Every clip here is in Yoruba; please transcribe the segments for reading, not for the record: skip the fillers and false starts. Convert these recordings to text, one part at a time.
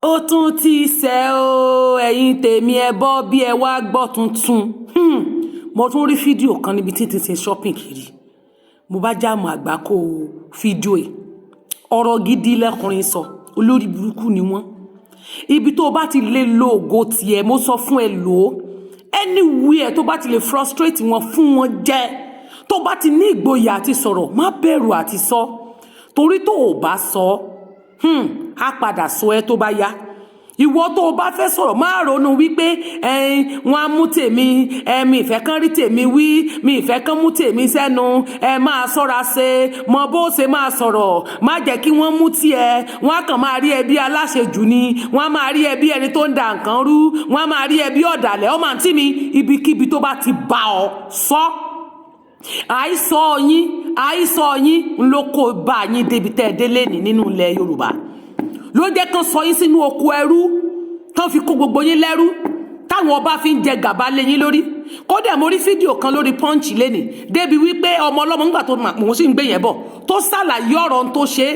ó tún ti ṣe o ẹ̀yin tèmi ẹ bọ́ bí ẹ wá gbọ́ tuntun mo tún rí fídíò kan níbi tí ti ṣe shopping kiri mo bá jáàmù àgbákò fídíò ẹ̀ ọ̀rọ̀ gidi lẹ́kùnrin sọ olórí burúkú ni wọ́n ibi tó bá ti lè lo ògo tiẹ̀ mo sọ fún ẹ lò ó anywhere tó bá ti lè frustrate wọn fún wọn jẹ tó bá ti ní ìgboyà àti sọ̀rọ̀ má bẹ̀rù àti sọ torí tó o bá sọ á padà sọ ẹ tó bá yá ìwọ tó o bá fẹ́ sọ̀rọ̀ má ronú wípé wọn á mú tèmi mi ìfẹ́ kán rí tèmi wí mi ìfẹ́ kán mú tèmi sẹ́nu máa ṣọ́ra ṣe mọ bó ṣe máa sọ̀rọ̀ má jẹ́ kí wọ́n mú tiẹ̀ wọ́n á kàn máa rí ẹ bí aláṣejù ni wọ́n á máa rí ẹ bí ẹni tó ń da nǹkan rú wọ́n á máa rí ẹ bí ọ̀dàlẹ̀ ọmọ àǹtí mi ibikíbi tó bá ti bá ọ sọ àìsọ yín ló kó bá yín débi tẹ́ ẹ délé ní nínú ilẹ̀ Yorùbá ló jẹ́ kán sọ yín sínú oko ẹrú tán fi kó gbogbo yín lẹ́rú táwọn ọba fi ń jẹ gàba lé yín lórí kódà mo rí fídíò kan lórí Punch lẹ́nì débi wípé ọmọ ọlọ́mọ nígbà tó mò ń sì ń gbé yẹn bọ̀ tó ṣàlàyé ọ̀rọ̀ tó ṣe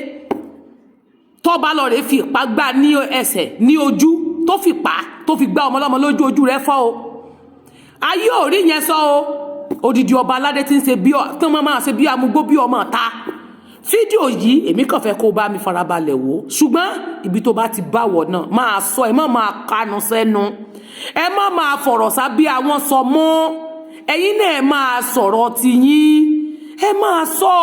tó bá lọ rè fi ìpá gbá ní ẹsẹ̀ ní ojú tó fi pa tó fi gbá ọmọ ọlọ́mọ lójú ojú rẹ̀ fọ́ o ayé ò rí yẹn sọ o odidi ọba aládé tí ń ṣe bí tí wọ́n máa ṣe bí amúgbó bí ọmọ ta fídíò yìí èmi kàn fẹ́ kó bá mi farabalẹ̀ wò ṣùgbọ́n ibi tó bá ti báwọ̀ náà máa sọ ẹ má máa kanu sẹ́nu ẹ má máa fọ̀rọ̀ sábí àwọn sọ mọ́ ẹ̀yin náà ẹ máa sọ̀rọ̀ tiyín ẹ máa sọ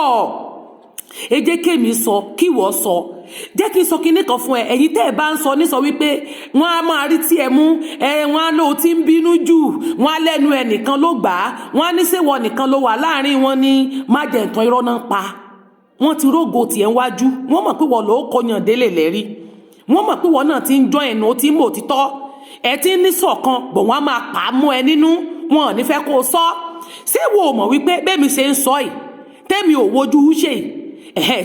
ẹ jẹ́ kémi sọ kíwọ sọ jẹ́ kí n sọ kinní kan fún ẹ ẹ̀yin tẹ́ ẹ bá ń sọ ní sọ wípé wọ́n á máa rí tí ẹ mú wọ́n á lò ó tí ń bínú jù wọ́n á lẹ́nu ẹ nìkan ló gbà á wọ́n á ní ṣèwọ nìkan ló wà láàrin wọn ní má jẹ́ nǹkan irọ́ náà pa wọ́n ti rógo tiẹ̀ ń wájú wọ́n mọ̀ pé wọ́n lò ó kọyàn délé lẹ́rí wọ́n mọ̀ pé wọ́n náà ti ń jọ ẹ̀nà ó ti ń mọ̀ òtítọ́ ẹ ti ń ní ṣọ̀kan bọ̀ wọ́n á máa pa á mọ́ ẹ nínú wọn ò ní fẹ́ kó o sọ ṣé wo mọ̀ wípé bẹ́ẹ̀ mi ṣe ń sọ yìí tẹ́mi ò wojú ṣe yìí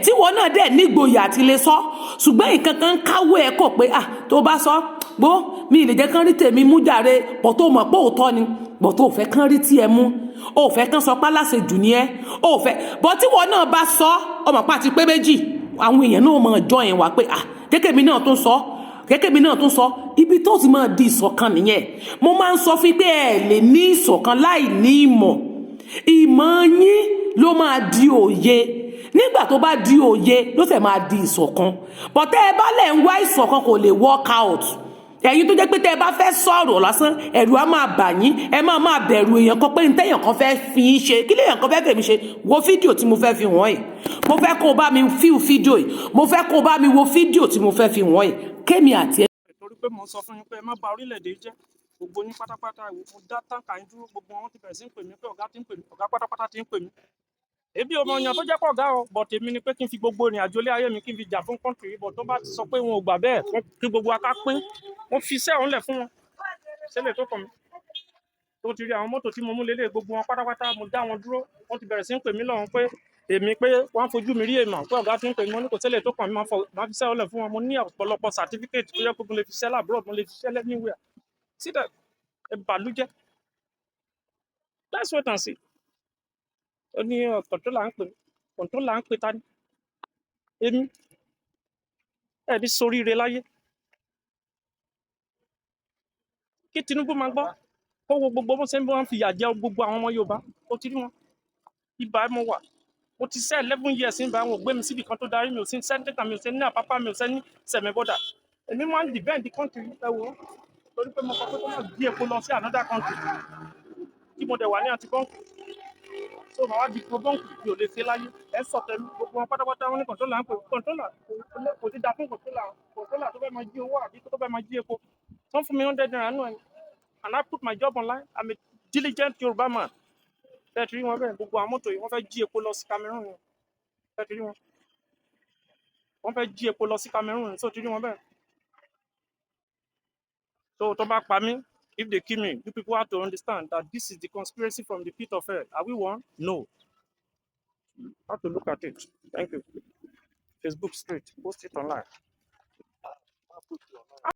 tí wọn náà dẹ̀ nígboyà àti lè sọ ṣùgbọ́n nǹkan kan káwé ẹ̀ kọ̀ pé tó bá sọ gbó mi ì lè jẹ́ kán rí tèmi mú jàre bọ̀ tó mọ̀ pé òótọ́ ni bọ̀ tó fẹ́ kán rí tí ẹ mú ó fẹ́ kán sọ pálásẹ̀ jù ní ẹ ó fẹ́ bọ̀ tí wọn náà bá sọ ọmọ pa ti pé méjì àwọn èèyàn náà mọ̀ jọ ẹ̀ wá pé kékèmí náà tó sọ kékèmí náà tó sọ ibi tó ti máa di ìṣọ̀kan nìyẹn mo máa ń sọ fún pé ẹ lè ní ìṣọ̀kan láì ní ìmọ̀ yín ló máa di òye nígbà tó bá di òye ló fẹ́ máa di ìṣọ̀kan bọ̀tẹ́ ẹ bá lẹ̀ ń wá ìṣọ̀kan kò lè work out ẹ̀yin tó jẹ́ pé tẹ́ ẹ bá fẹ́ sọ̀rọ̀ lásán ẹ̀rù á máa bà yín ẹ máa bẹ̀rù èèyàn kan pé ní tẹ́yàn kan fẹ́ fi í ṣe kí lèèyàn kan fẹ́ fèmí ṣe wo fídíò tí mo fẹ́ fi wọ́n yìí mo fẹ́ kó o bá mi fíw fídíò yìí mo fẹ́ kó o bá mi wo fídíò tí mo fẹ́ fi wọ́n yìí kémi àti ẹ. torí pé mo sọ fún yín pé ẹ má bà orílẹ̀-èdè jẹ́ gbogbo yín pátápátá mo dá táǹkà yín dúró gbogbo wọn ti bẹ̀rẹ̀ sí ń pè mí pé ọ̀gá ti ń pè mí ọ̀gá pátápátá ti ń pè mí ebi ọmọ èèyàn tó jẹ́ pọ̀ ọ̀gá o bọ̀ tèmi ni pé kí n fi gbogbo ìrìn àjò ilé ayé mi kí n fi jà fún kọ́ńtì yìí bọ̀ tó bá ti sọ pé wọn ò gbà bẹ́ẹ̀ kí gbogbo aká pín wọ́n fi iṣẹ́ òun lẹ̀ fún wọn ṣẹlẹ̀ tó kàn mí tó ti rí àwọn mọ́tò tí mo mú lélẹ̀ gbogbo wọn pátápátá mo dá wọn dúró wọ́n ti bẹ̀rẹ̀ sí ń pè mí lọ́hùn pé èmi pé wọ́n fojú mi rí èèmọ̀ pé ọ̀gá ti ń pè mí wọn ní kò ṣẹlẹ̀ tó kàn mí máa fi iṣẹ́ òun lẹ̀ fún wọn mo ní ọ̀pọ̀lọpọ̀ certificate tó yẹ kó mo lè fi iṣẹ́ láàbúrò mo lè fi iṣẹ́ anywhere síbẹ̀ ẹ bàlújẹ́ let's wait and see ó ní kọ̀ǹtólà ń pè kọ̀ǹtólà ń pè ta ni èmi ẹ̀ ní soríire láyé kí Tinubu máa gbọ́ kó wo gbogbo bó ṣe ń bí wọ́n fi ìyà jẹ gbogbo àwọn ọmọ Yorùbá ó ti rí wọn ibà mo wà mo ti ṣe 11 years níbà àwọn ògbé mi síbi kan tó darí mi ò sí sẹ́ńtẹ́tà mi ò sí ní àpápá mi ò sí ní sẹ̀mẹ́bọ́dà èmi máa ń defend country ẹ wò ó torí pé mo kọ pé kó má gbé epo lọ sí another country tí mo dẹ̀ wà ní antibọ́ǹkì so màá wá di probọ́ǹkì tí ò lè ṣe láyé ẹ sọ̀tẹ̀ mi gbogbo wọn pátápátá wọn ní kọ̀ǹtólà ń pè kọ̀ǹtólà kò ti da fún kọ̀ǹtólà tó fẹ́ máa jí owó àbí tó fẹ́ máa jí epo wọ́n fún mi 100 naira nù ẹ̀ and I put my job online I'm a diligent Yoruba man bẹ́ẹ̀ tí rí wọn bẹ́ẹ̀ gbogbo àwọn mọ́tò yìí wọ́n fẹ́ jí epo lọ sí Cameroon ni bẹ́ẹ̀ tí rí wọn wọ́n fẹ́ jí epo lọ sí Cameroon ni so tí rí wọn bẹ́ẹ̀ so tó bá pa mí if they kill me you people have to understand that this is the conspiracy from the pit of hell are we one? No. Have to look at it. Thank you. Facebook straight post it online.